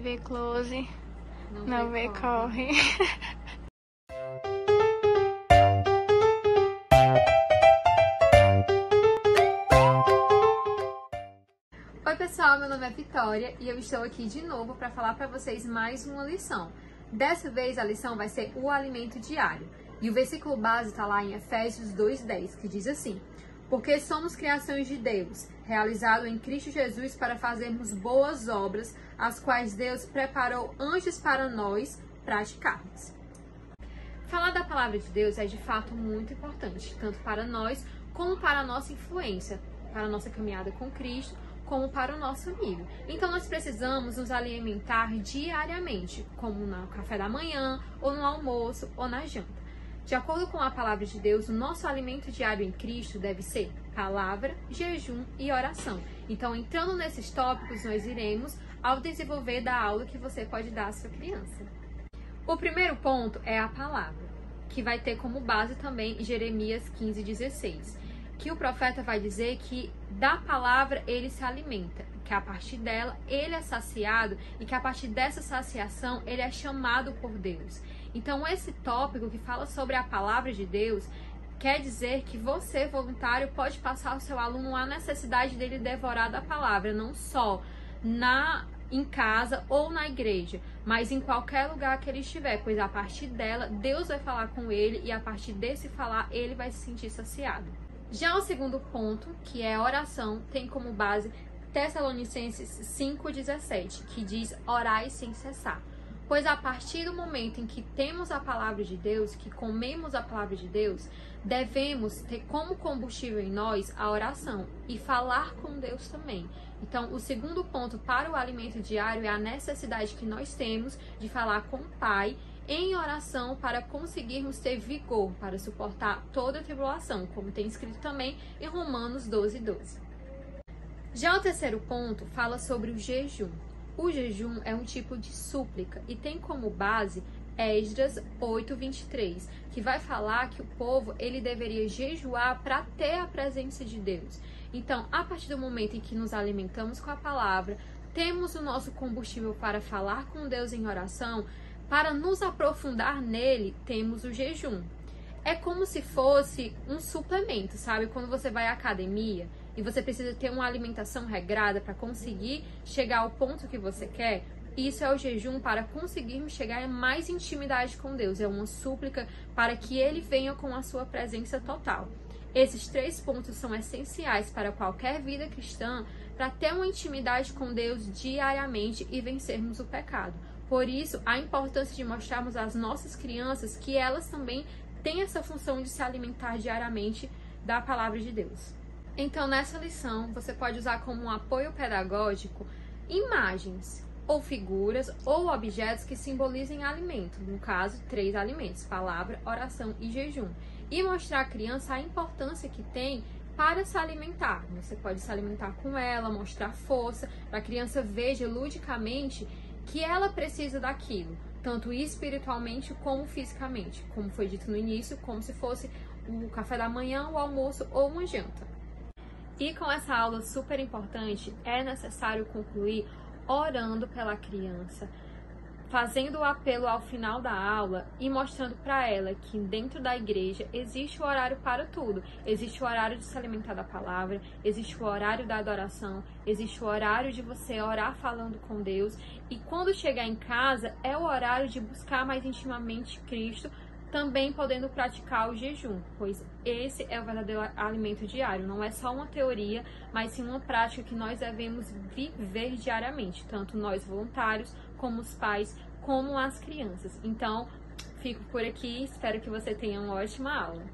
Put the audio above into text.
vê close, Não vê corre. Oi pessoal, meu nome é Vitória e eu estou aqui de novo para falar para vocês mais uma lição. Dessa vez a lição vai ser o alimento diário. E o versículo base está lá em Efésios 2:10, que diz assim: porque somos criações de Deus, realizado em Cristo Jesus para fazermos boas obras, as quais Deus preparou antes para nós praticarmos. Falar da palavra de Deus é de fato muito importante, tanto para nós como para a nossa influência, para a nossa caminhada com Cristo, como para o nosso nível. Então nós precisamos nos alimentar diariamente, como no café da manhã, ou no almoço, ou na janta. De acordo com a palavra de Deus, o nosso alimento diário em Cristo deve ser palavra, jejum e oração. Então, entrando nesses tópicos, nós iremos ao desenvolver da aula que você pode dar à sua criança. O primeiro ponto é a palavra, que vai ter como base também Jeremias 15:16, que o profeta vai dizer que da palavra ele se alimenta, que a partir dela ele é saciado e que a partir dessa saciação ele é chamado por Deus. Então esse tópico que fala sobre a palavra de Deus quer dizer que você, voluntário, pode passar ao seu aluno a necessidade dele devorar da palavra, não só em casa ou na igreja, mas em qualquer lugar que ele estiver, pois a partir dela Deus vai falar com ele e a partir desse falar ele vai se sentir saciado. Já o segundo ponto, que é a oração, tem como base Tessalonicenses 5:17, que diz: orai sem cessar. Pois a partir do momento em que temos a palavra de Deus, que comemos a palavra de Deus, devemos ter como combustível em nós a oração e falar com Deus também. Então, o segundo ponto para o alimento diário é a necessidade que nós temos de falar com o Pai em oração para conseguirmos ter vigor para suportar toda a tribulação, como tem escrito também em Romanos 12:12. Já o terceiro ponto fala sobre o jejum. O jejum é um tipo de súplica e tem como base Esdras 8:23, que vai falar que o povo ele deveria jejuar para ter a presença de Deus. Então, a partir do momento em que nos alimentamos com a palavra, temos o nosso combustível para falar com Deus em oração, para nos aprofundar nele, temos o jejum. É como se fosse um suplemento, sabe? Quando você vai à academia e você precisa ter uma alimentação regrada para conseguir chegar ao ponto que você quer, isso é o jejum para conseguirmos chegar a mais intimidade com Deus. É uma súplica para que Ele venha com a sua presença total. Esses 3 pontos são essenciais para qualquer vida cristã, para ter uma intimidade com Deus diariamente e vencermos o pecado. Por isso, a importância de mostrarmos às nossas crianças que elas também têm essa função de se alimentar diariamente da palavra de Deus. Então, nessa lição, você pode usar como um apoio pedagógico imagens ou figuras ou objetos que simbolizem alimento. No caso, 3 alimentos: palavra, oração e jejum. E mostrar à criança a importância que tem para se alimentar. Você pode se alimentar com ela, mostrar força, para a criança veja ludicamente que ela precisa daquilo, tanto espiritualmente como fisicamente, como foi dito no início, como se fosse o café da manhã, o almoço ou uma janta. E com essa aula super importante, é necessário concluir orando pela criança, fazendo o apelo ao final da aula e mostrando para ela que dentro da igreja existe o horário para tudo. Existe o horário de se alimentar da palavra, existe o horário da adoração, existe o horário de você orar falando com Deus, e quando chegar em casa é o horário de buscar mais intimamente Cristo, também podendo praticar o jejum, pois esse é o verdadeiro alimento diário. Não é só uma teoria, mas sim uma prática que nós devemos viver diariamente, tanto nós voluntários, como os pais, como as crianças. Então, fico por aqui, espero que você tenha uma ótima aula.